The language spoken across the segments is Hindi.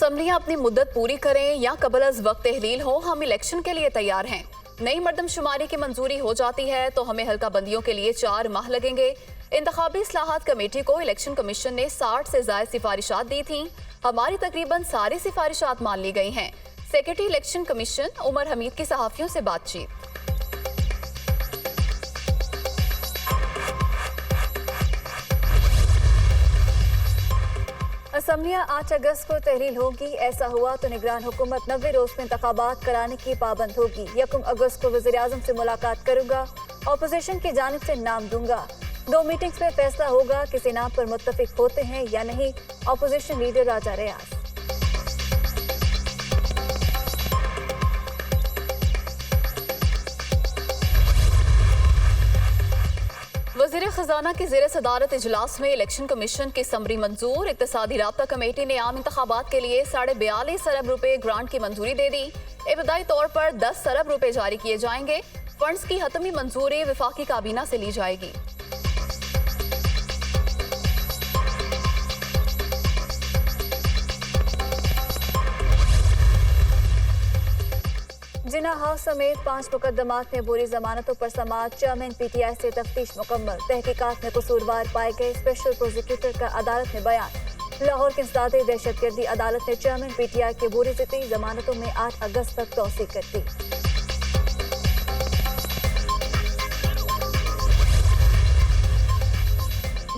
असम्बलियां अपनी मुद्दत पूरी करें या कबल अज वक्त तहलील हो, हम इलेक्शन के लिए तैयार हैं। नई मर्दमशुमारी की मंजूरी हो जाती है तो हमें हल्का बंदियों के लिए 4 माह लगेंगे। इंतखाबी इस्लाहात कमेटी को इलेक्शन कमीशन ने 60 से ज्यादा सिफारिशात दी थी। हमारी तकरीबन सारी सिफारिशात मान ली गई हैं। Secretary election commission Umar Hamid की सहाफियों से बातचीत। असम्बलियां 8 अगस्त को तहलील होगी। ऐसा हुआ तो निगरान हुकूमत 90 रोज में इंतखाबात कराने की पाबंद होगी। 1 अगस्त को वज़ीर आज़म से मुलाकात करूंगा, अपोजिशन की जानिब से नाम दूंगा। 2 मीटिंग्स में फैसला होगा किसी नाम पर मुत्तफिक होते हैं या नहीं। अपोजिशन लीडर राजा रियाज। वज़ीर खजाना की ज़ेर सदारत इजलास में इलेक्शन कमीशन की समरी मंजूर। इक्तसादी राब्ता कमेटी ने आम इंतखाबात के लिए 42.5 अरब रुपए ग्रांट की मंजूरी दे दी। इब्तदाई तौर पर 10 अरब रुपए जारी किए जाएंगे। फंड्स की हतमी मंजूरी वफाकी काबीना से ली जाएगी। जिना हाउस समेत 5 मुकदमात में बुरी जमानतों पर समाअत। चेयरमैन PTI से तफ्तीश मुकम्मल, तहकीकात में कसूरवार पाए गए। स्पेशल प्रोसिक्यूटर का अदालत में बयान। लाहौर के इंसदाद दहशतगर्दी अदालत ने चेयरमैन PTI के बुरी ज़िद्दी जमानतों में 8 अगस्त तक तौसीक कर दी।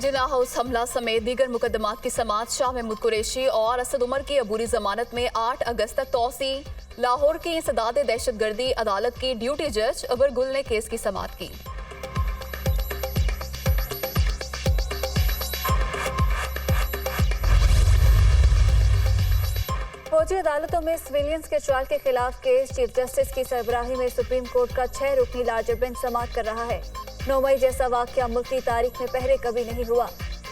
जिना हाउस हमला समेत दीगर मुकदमात की समाअत शाह महमूद कुरैशी और असद उमर की अबूरी जमानत में 8 अगस्त तक तौसी। लाहौर की इंसदाद दहशतगर्दी अदालत की ड्यूटी जज अबर गुल ने केस की समाअत की। फौजी अदालतों में सिविलियंस के ट्रायल के खिलाफ केस। चीफ जस्टिस की सरबराही में सुप्रीम कोर्ट का 6 रुकनी लार्जर बेंच समाअत कर रहा है। 9 मई जैसा वाकया मुल्क की तारीख में पहले कभी नहीं हुआ।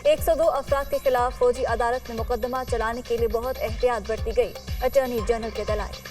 102 अफराद के खिलाफ फौजी अदालत में मुकदमा चलाने के लिए बहुत एहतियात बरती गई। अटॉर्नी जनरल के दलाइल।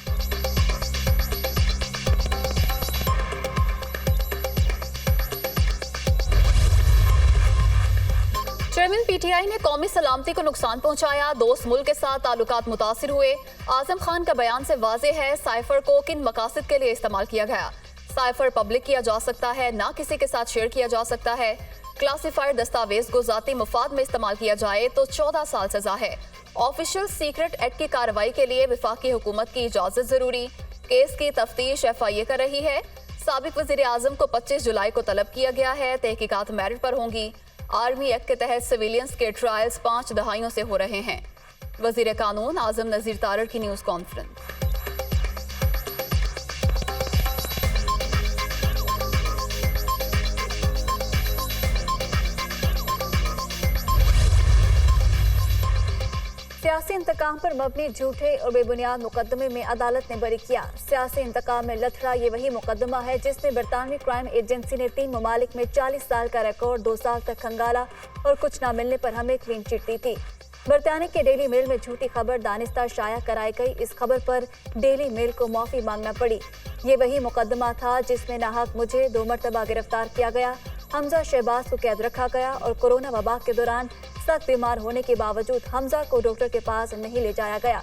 चेयरमैन PTI ने कौमी सलामती को नुकसान पहुंचाया। दोस्त मुल्क के साथ ताल्लुकात मुतासिर हुए। आजम खान का बयान से वाज़ेह है साइफर को किन मकासद के लिए इस्तेमाल किया गया। साइफर पब्लिक किया जा सकता है, ना किसी के साथ शेयर किया जा सकता है। क्लासिफाइड दस्तावेज को जाती मुफाद में इस्तेमाल किया जाए तो 14 साल सजा है। ऑफिशियल सीक्रेट एक्ट की कार्रवाई के लिए वफाकी हुकूमत की इजाजत जरूरी। केस की तफ्तीश FIA कर रही है। साबिक वजीर आजम को 25 जुलाई को तलब किया गया है। तहकीकात मेरिट पर होंगी। आर्मी एक्ट के तहत सिविलियंस के ट्रायल्स 5 दहाइयों से हो रहे हैं। वजीर कानून आजम नजीर तारड़ की न्यूज कॉन्फ्रेंस। सियासी इंतकाम पर मबनी झूठे और बेबुनियाद मुकदमे में अदालत ने बरी किया। सियासी इंतकाम में लथड़ा ये वही मुकदमा है जिसमें बरतानवी क्राइम एजेंसी ने 3 ममालिक में 40 साल का रिकॉर्ड 2 साल तक खंगाला और कुछ न मिलने पर हमें क्लीन चिट दी थी। बरतानिया के डेली मेल में झूठी खबर दानिस्ता शाया कराई गई। इस खबर पर डेली मेल को माफी मांगना पड़ी। ये वही मुकदमा था जिसमें नाहक मुझे 2 मरतबा गिरफ्तार किया गया। हमजा शहबाज को कैद रखा गया और कोरोना वबा के दौरान सख्त बीमार होने के बावजूद हमजा को डॉक्टर के पास नहीं ले जाया गया।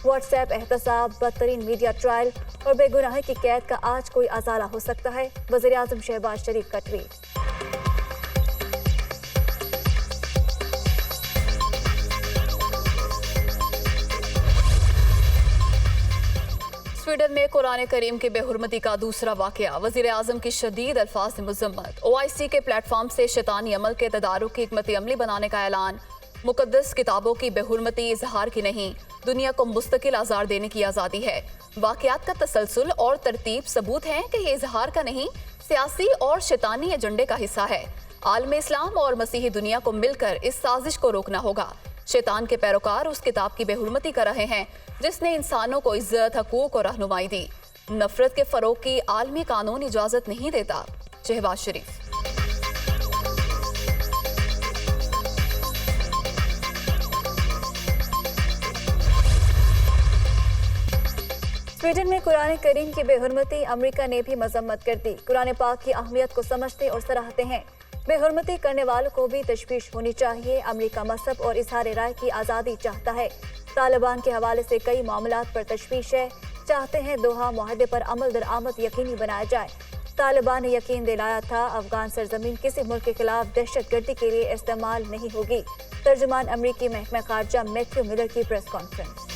व्हाट्सएप एहतसाब, बदतरीन मीडिया ट्रायल और बेगुनाही की कैद का आज कोई अजाला हो सकता है। वज़ीर आज़म शहबाज शरीफ का ट्वीट। स्वीडन में कुरान करीम की बेहुरमती का दूसरा वाकया। वजीर आजम की शदीद अल्फाज से मुजम्मत। OIC के प्लेटफॉर्म से शैतानी अमल के तदारुक की हिकमत अमली बनाने का ऐलान। मुकद्दस किताबों की बेहुरमती इजहार की नहीं, दुनिया को मुस्तकिल आज़ार देने की आज़ादी है। वाकयात का तसलसल और तरतीब सबूत है कि ये इजहार का नहीं, सियासी और शैतानी एजेंडे का हिस्सा है। आलम इस्लाम और मसीही दुनिया को मिलकर इस साजिश को रोकना होगा। शैतान के पैरोकार उस किताब की बेहुरमती कर रहे हैं जिसने इंसानों को इज्जत, हकूक और रहनुमाई दी। नफरत के फरोग की आलमी कानून इजाजत नहीं देता। शहबाज शरीफ। स्वीडन में कुरान करीम की बेहुरमती अमेरिका ने भी मजम्मत कर दी। कुरान पाक की अहमियत को समझते और सराहते हैं। बेहुरमती करने वालों को भी तशवीश होनी चाहिए। अमेरिका मजहब और इजहार राय की आज़ादी चाहता है। तालिबान के हवाले से कई मामलात पर तशवीश है। चाहते हैं दोहा मुआहदे पर अमल दरामद यकीनी बनाया जाए। तालिबान ने यकीन दिलाया था अफगान सरजमीन किसी मुल्क के खिलाफ दहशतगर्दी के लिए इस्तेमाल नहीं होगी। तर्जुमान अमरीकी महकमा खारजा मैथ्यू मिलर की प्रेस कॉन्फ्रेंस।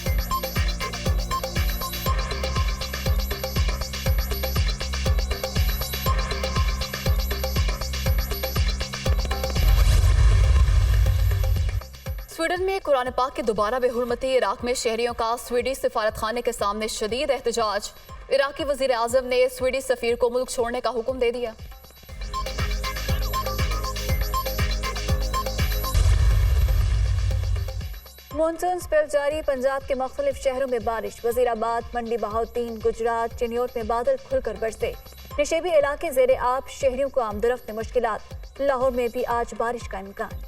स्वीडन में कुरान पाक की दोबारा बेहुरमती। इराक में शहरियों का स्वीडिश सिफारत खाने के सामने शदीद एहतजाज। इराकी वजीर आजम ने स्वीडिश सफीर को मुल्क छोड़ने का हुक्म दे दिया। मानसून स्पेल जारी। पंजाब के मुख्तलिफ शहरों में बारिश। वजीराबाद, मंडी बहाउद्दीन, गुजरात, चिन्योट में बादल खुलकर बरसे। नशेबी इलाके जेरे आब, शहरियों को आमदरफ्त में मुश्किलात। लाहौर में भी आज बारिश का इम्कान।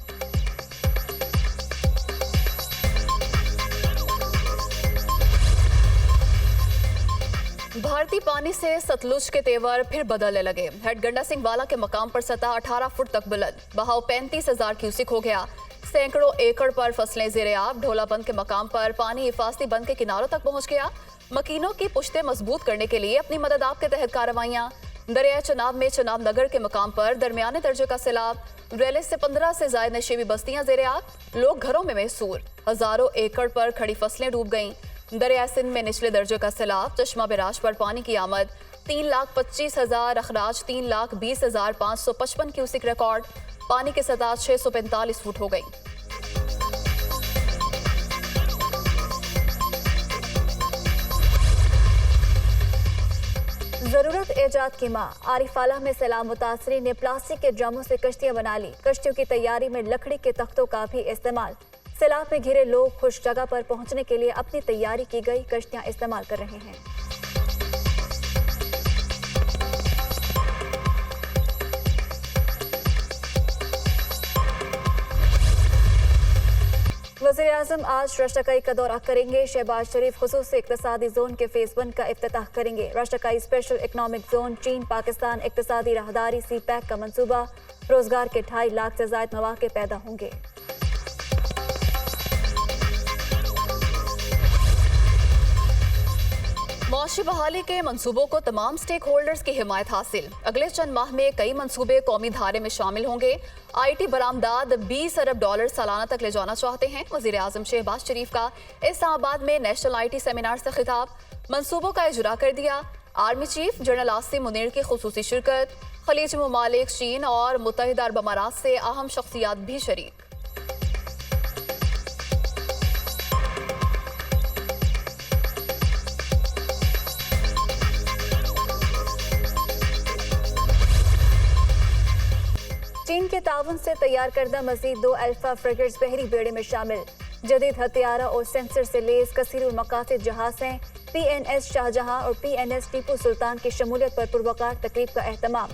भारतीय पानी से सतलुज के तेवर फिर बदलने लगे। हेड गंडा सिंह वाला के मकाम पर सतह 18 फुट तक बुलंद। बहाव 35,000 क्यूसिक हो गया। सैकड़ों एकड़ पर फसलें जेरे आब। ढोलाबंद के मकाम पर पानी हिफाजती बंद के किनारों तक पहुंच गया। मकीनों की पुश्तें मजबूत करने के लिए अपनी मदद आप के तहत कार्रवाइयां। दरिया चनाब में चनाब नगर के मकाम पर दरमियाने दर्जे का सैलाब। रेले से 15 से ज्यादा नशेबी बस्तियां जेरे आब। लोग घरों में महसूर। हजारों एकड़ पर खड़ी फसलें डूब गईं। दरिया सिंध में निचले दर्जे का सैलाब। चश्मा बिराज पर पानी की आमद। 3,25,000 अखराज 3,20,555 क्यूसिक रिकॉर्ड। पानी की सतह 645 फुट हो गई। जरूरत एजाद की मां। आरिफाला में सैलाब मुतासरीन ने प्लास्टिक के ड्रमों से कश्तियां बना ली। कश्तियों की तैयारी में लकड़ी के तख्तों का भी इस्तेमाल। सैलाब में घिरे लोग खुश जगह पर पहुंचने के लिए अपनी तैयारी की गई कश्तियां इस्तेमाल कर रहे हैं। वज़ीर आज़म आज राष्ट्रकाई का दौरा करेंगे। शहबाज शरीफ खुसूसी इक़्तिसादी जोन के फेज 1 का इफ्तिताह करेंगे। राष्ट्रकाई स्पेशल इकनॉमिक जोन चीन पाकिस्तान इक़्तिसादी राहदारी सी पैक का मंसूबा। रोजगार के 2.5 लाख से ज्यादा मौके पैदा होंगे। मौशी बहाली के मंसूबों को तमाम स्टेक होल्डर्स की हिमायत हासिल। अगले चंद माह में कई मंसूबे कौमी धारे में शामिल होंगे। IT बरामदाद 20 अरब डॉलर सालाना तक ले जाना चाहते हैं। वजीर आजम शहबाज शरीफ का इस्लामाबाद में नेशनल IT सेमिनार से खिताब। मंसूबों का इजरा कर दिया। Army chief general Asim Munir की खुसूसी शिरकत। खलीज ममालिक, चीन और मुत्तहिदा अरब अमारात से अहम शख्सियात भी शरीक। चीन के ताउन से तैयार करदा मजीद 2 अल्फा फ्रिगेट्स बहरी बेड़े में शामिल। जदीद हथियारा और सेंसर से लेस कसीरुल मकासद जहाज हैं। PNS शाहजहां और PNS टीपू सुल्तान की शमूलियत पर पुरवकार तकरीब का एहतमाम।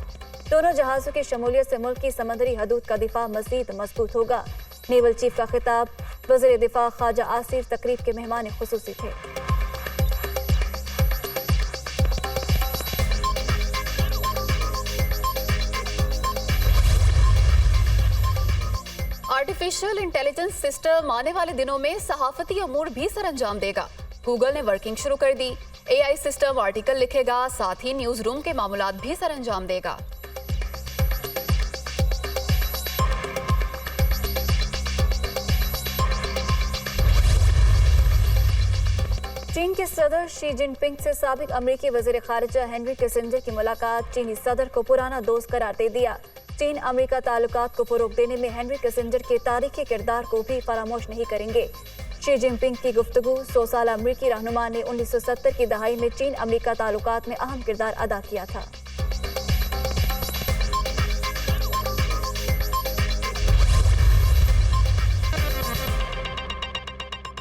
दोनों जहाजों की शमूलियत से मुल्क की समंदरी हदूद का दिफा मजीद मजबूत होगा। नेवल चीफ का खिताब। वज़ीर दिफा ख्वाजा आसिफ तकरीब के मेहमान खुसूसी थे। आर्टिफिशियल इंटेलिजेंस सिस्टम आने वाले दिनों में सहाफती अमूर भी सरअंजाम देगा। गूगल ने वर्किंग शुरू कर दी। AI सिस्टम आर्टिकल लिखेगा, साथ ही न्यूज रूम के मामलात भी सरअंजाम देगा। चीन के सदर शी जिनपिंग से साबिक अमेरिकी वजीर खारिजा हेनरी किसिंजर की मुलाकात। चीनी सदर को पुराना दोस्त करार दे दिया। चीन अमेरिका ताल्लुकात को फरोग देने में हेनरी किसिंजर के तारीखी किरदार को भी फरामोश नहीं करेंगे। शी जिनपिंग की गुफ्तगू। 100 साल अमेरिकी रहनुमा ने 1970 की दहाई में चीन अमेरिका ताल्लुकात में अहम किरदार अदा किया था।